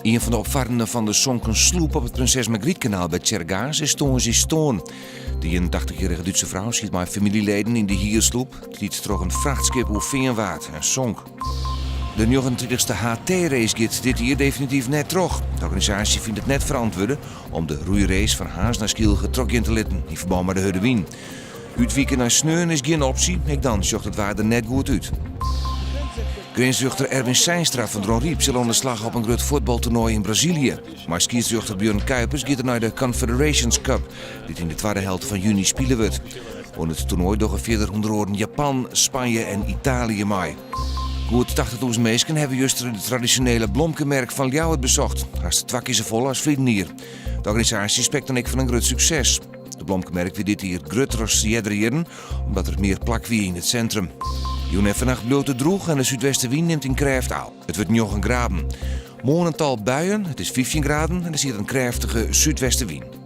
Een van de opvarenden van de zonken sloep op het Prinses Margrietkanaal bij Tjergaas is Toon Stoon. De 81-jarige Duitse vrouw schiet met familieleden in de hiersloep. Het liet toch een vrachtschip over Veenwaard en zonk. De 29e HT-race gaat dit jaar definitief net terug. De organisatie vindt het net verantwoorden om de roeirace van Haas naar Skielge terug in te letten in verband met de Hudewien. Uitwieken naar Sneun is geen optie, ik dan zocht het waarde net goed uit. Grensrechter Erwin Seinstra van Dron Riep zal aan de slag op een groot voetbaltoernooi in Brazilië. Maar skiërsrechter Björn Kuipers gaat er naar de Confederations Cup, die in de tweede helft van juni spelen wordt. Op het toernooi doggen verder onder andere Japan, Spanje en Italië mee. Goed 80.000 mensen hebben juist het traditionele blomkenmerk van Ljouwert bezocht. Haast 2 keer zo vol als vrienden hier. De organisatie spekt dan ik van een groot succes. De blomkenmerk weer dit hier groter als jaren, omdat er meer plak wie in het centrum. Joen en vannacht blote droeg en de zuidwestenwind neemt in Krijft aan. Het wordt 9 graden. Morgen een tal buien, het is 15 graden en er zit een krachtige zuidwestenwind.